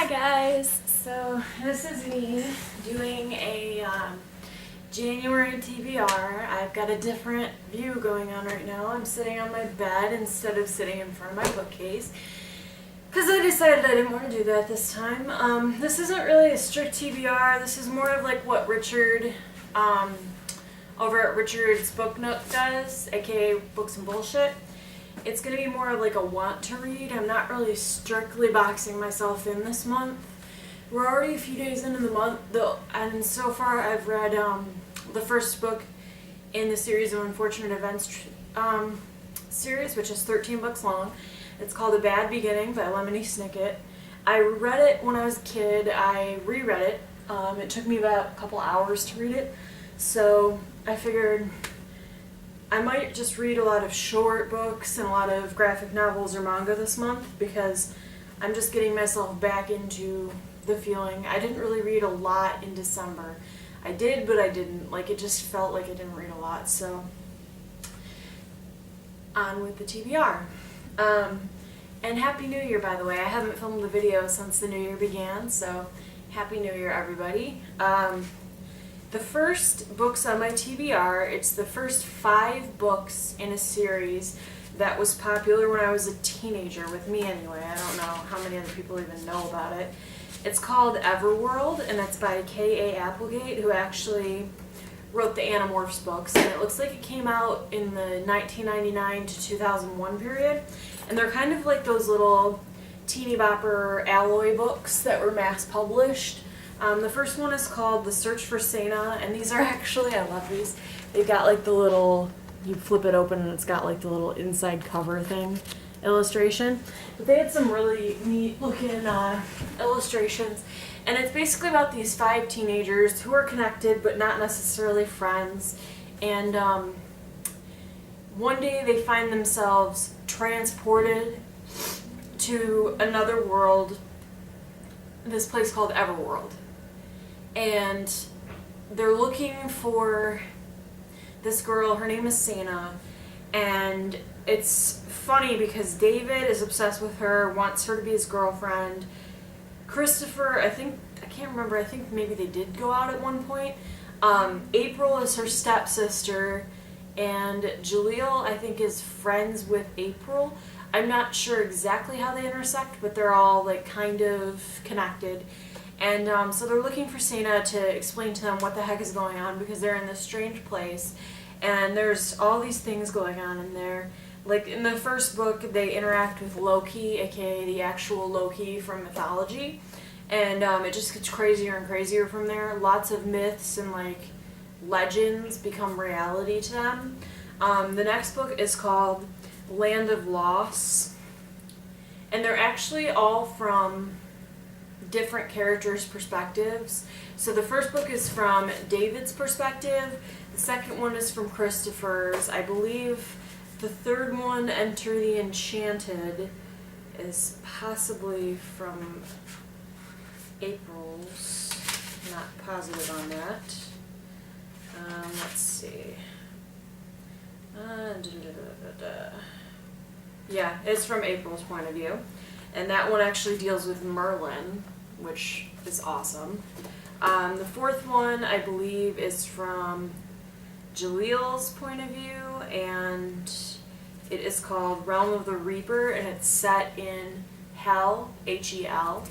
Hi guys, so this is me doing a January TBR. I've got a different view going on right now. I'm sitting on my bed instead of sitting in front of my bookcase because I decided I didn't want to do that this time. This isn't really a strict TBR. This is more of like what Richard over at Richard's Book Nook does, aka Books and Bullshit. It's going to be more of like a want to read. I'm not really strictly boxing myself in this month. We're already a few days into the month, though, and so far I've read the first book in the series of Unfortunate Events series, which is 13 books long. It's called A Bad Beginning by Lemony Snicket. I read it when I was a kid. I reread it. It took me about a couple hours to read it, so I figured I might just read a lot of short books and a lot of graphic novels or manga this month because I'm just getting myself back into the feeling. I didn't really read a lot in December. I did, but I didn't. Like, it just felt like I didn't read a lot, so on with the TBR. And Happy New Year, by the way. I haven't filmed a video since the New Year began, so Happy New Year, everybody. The first books on my TBR, it's the first 5 books in a series that was popular when I was a teenager, with me anyway. I don't know how many other people even know about it. It's called Everworld, and it's by K.A. Applegate, who actually wrote the Animorphs books, and it looks like it came out in the 1999 to 2001 period, and they're kind of like those little teeny bopper alloy books that were mass published. The first one is called The Search for Sena, and these are actually, I love these, they've got like the little, you flip it open and it's got like the little inside cover thing illustration. But they had some really neat looking illustrations, and it's basically about these 5 teenagers who are connected but not necessarily friends, and one day they find themselves transported to another world, this place called Everworld. And they're looking for this girl, her name is Sena, and it's funny because David is obsessed with her, wants her to be his girlfriend. Christopher, I can't remember, I think maybe they did go out at one point. April is her stepsister, and Jaleel, I think, is friends with April. I'm not sure exactly how they intersect, but they're all like kind of connected. And so they're looking for Sena to explain to them what the heck is going on because they're in this strange place. And there's all these things going on in there. Like in the first book, they interact with Loki, aka the actual Loki from mythology. And it just gets crazier and crazier from there. Lots of myths and like legends become reality to them. The next book is called Land of Loss, and they're actually all from different characters' perspectives. So the first book is from David's perspective, the second one is from Christopher's, I believe the third one, Enter the Enchanted, is possibly from April's. Not positive on that. Let's see. Yeah, it's from April's point of view. And that one actually deals with Merlin, which is awesome. The fourth one, I believe, is from Jaleel's point of view, and it is called Realm of the Reaper, and it's set in Hell, H-E-L.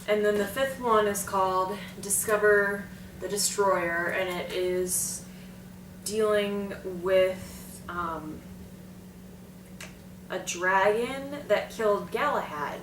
And then the fifth one is called Discover the Destroyer, and it is dealing with a dragon that killed Galahad.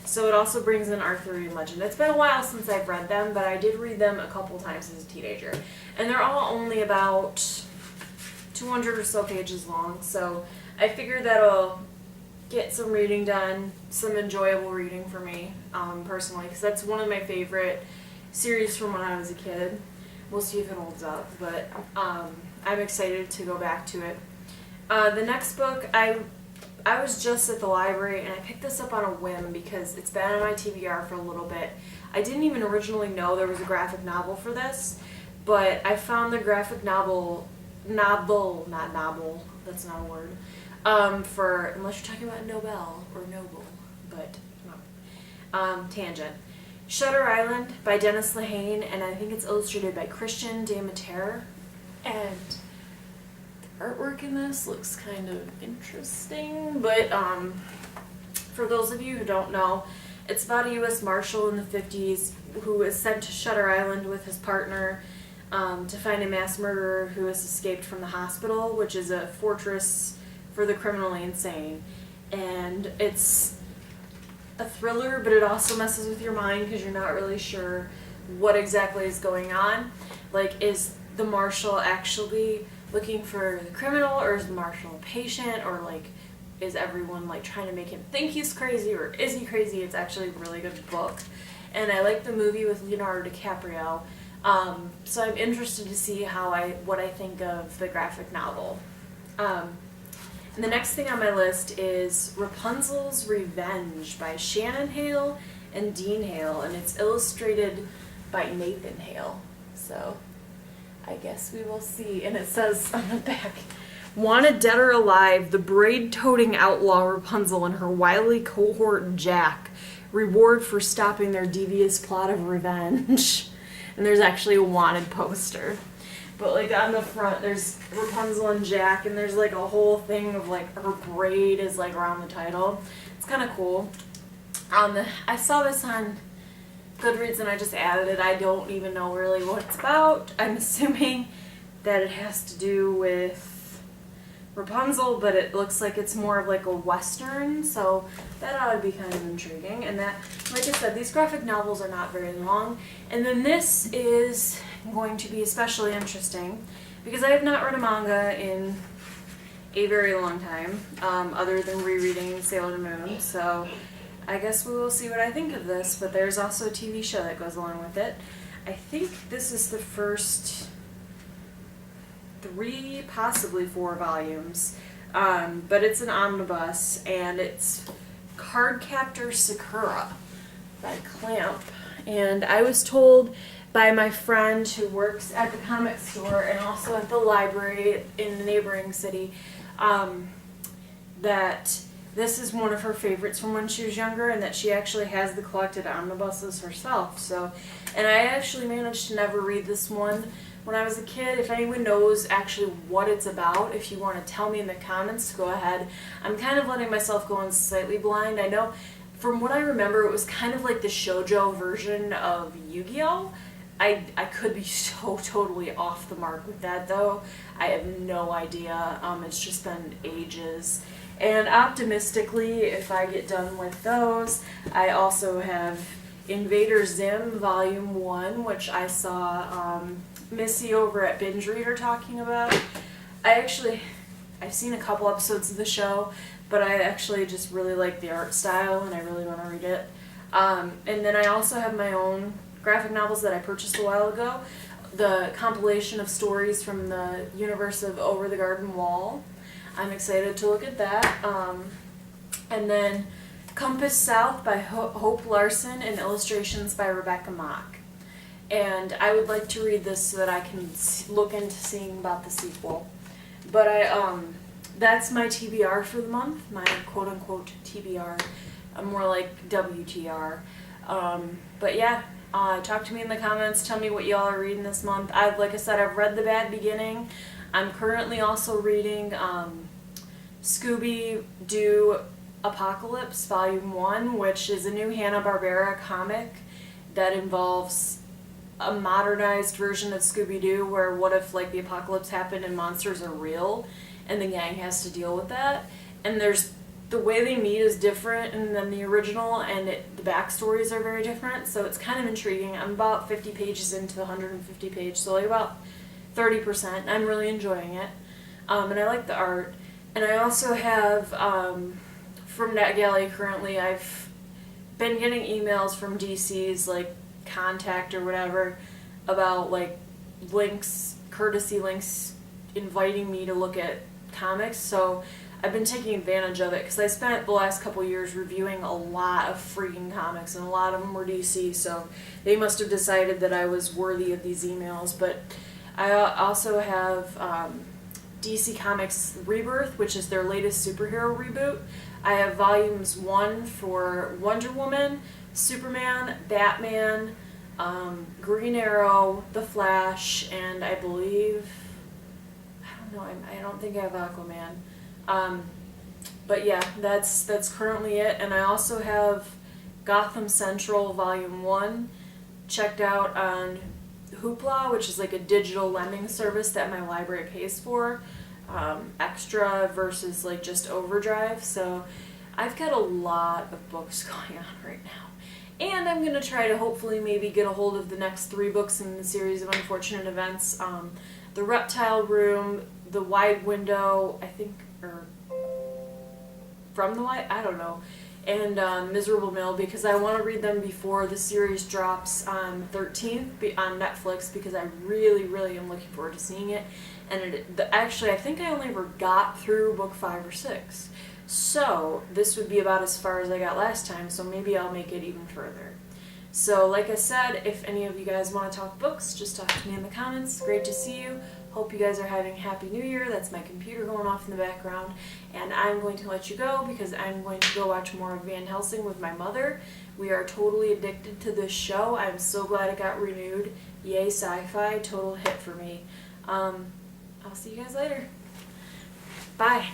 So it also brings in Arthurian legend. It's been a while since I've read them, but I did read them a couple times as a teenager. And they're all only about 200 or so pages long, so I figured that'll get some reading done, some enjoyable reading for me, personally, because that's one of my favorite series from when I was a kid. We'll see if it holds up, but I'm excited to go back to it. The next book, I was just at the library and I picked this up on a whim because it's been on my TBR for a little bit. I didn't even originally know there was a graphic novel for this, but I found the graphic novel, not novel, that's not a word, for, unless you're talking about Nobel or Noble, but no. Tangent. Shutter Island by Dennis Lehane, and I think it's illustrated by Christian Demeter. And the artwork in this looks kind of interesting, but for those of you who don't know, it's about a U.S. Marshal in the 50s who is sent to Shutter Island with his partner to find a mass murderer who has escaped from the hospital, which is a fortress for the criminally insane. And it's a thriller, but it also messes with your mind because you're not really sure what exactly is going on. Like, is the marshal actually looking for the criminal, or is the marshal a patient, or like, is everyone like trying to make him think he's crazy, or is he crazy? It's actually a really good book, and I like the movie with Leonardo DiCaprio. So I'm interested to see what I think of the graphic novel. And the next thing on my list is Rapunzel's Revenge by Shannon Hale and Dean Hale, and it's illustrated by Nathan Hale. So I guess we will see. And it says on the back, wanted dead or alive, the braid-toting outlaw Rapunzel and her wily cohort Jack reward for stopping their devious plot of revenge. And there's actually a wanted poster. But like on the front, there's Rapunzel and Jack, and there's like a whole thing of like her braid is like around the title. It's kind of cool. I saw this on Goodreads and I just added it. I don't even know really what it's about. I'm assuming that it has to do with Rapunzel, but it looks like it's more of like a Western, so that ought to be kind of intriguing. And that, like I said, these graphic novels are not very long. And then this is going to be especially interesting because I have not read a manga in a very long time, other than rereading Sailor Moon, so I guess we will see what I think of this, but there's also a TV show that goes along with it. I think this is the first 3, possibly 4 volumes, but it's an omnibus, and it's Cardcaptor Sakura by Clamp. And I was told by my friend who works at the comic store and also at the library in the neighboring city that this is one of her favorites from when she was younger, and that she actually has the collected omnibuses herself. So, and I actually managed to never read this one when I was a kid. If anyone knows actually what it's about, if you want to tell me in the comments, go ahead. I'm kind of letting myself go in slightly blind. I know from what I remember, it was kind of like the shoujo version of Yu-Gi-Oh! I could be so totally off the mark with that though. I have no idea. It's just been ages. And optimistically, if I get done with those, I also have Invader Zim Volume 1, which I saw Missy over at Binge Reader talking about. I've seen a couple episodes of the show, but I actually just really like the art style and I really want to read it. And then I also have my own graphic novels that I purchased a while ago. The compilation of stories from the universe of Over the Garden Wall. I'm excited to look at that. And then Compass South by Hope Larson and illustrations by Rebecca Mock. And I would like to read this so that I can look into seeing about the sequel. But that's my TBR for the month, my quote-unquote TBR, more like WTR. But yeah, talk to me in the comments, tell me what y'all are reading this month. Like I said, I've read The Bad Beginning. I'm currently also reading Scooby-Doo Apocalypse Volume 1, which is a new Hanna-Barbera comic that involves a modernized version of Scooby-Doo where what if like the apocalypse happened and monsters are real and the gang has to deal with that. And the way they meet is different than the original, and the backstories are very different, so it's kind of intriguing. I'm about 50 pages into the 150 page, so like about 30%. I'm really enjoying it, and I like the art. And I also have, from NetGalley currently, I've been getting emails from DC's like contact or whatever about like links, courtesy links, inviting me to look at comics, so I've been taking advantage of it because I spent the last couple years reviewing a lot of freaking comics, and a lot of them were DC, so they must have decided that I was worthy of these emails. But I also have DC Comics Rebirth, which is their latest superhero reboot. I have volumes 1 for Wonder Woman, Superman, Batman, Green Arrow, The Flash, and I believe, I don't know, I don't think I have Aquaman. But yeah, that's currently it. And I also have Gotham Central Volume 1 checked out on Hoopla, which is like a digital lending service that my library pays for, extra versus like just Overdrive. So I've got a lot of books going on right now. And I'm going to try to hopefully maybe get a hold of the next 3 books in the series of Unfortunate Events. The Reptile Room, The Wide Window, I think, or From the Wide, I don't know, and Miserable Mill, because I want to read them before the series drops on 13th on Netflix, because I really, really am looking forward to seeing it. And actually, I think I only ever got through book 5 or 6. So this would be about as far as I got last time, so maybe I'll make it even further. So like I said, if any of you guys want to talk books, just talk to me in the comments. Great to see you. Hope you guys are having a Happy New Year. That's my computer going off in the background. And I'm going to let you go because I'm going to go watch more of Van Helsing with my mother. We are totally addicted to this show. I'm so glad it got renewed. Yay, sci-fi. Total hit for me. I'll see you guys later. Bye.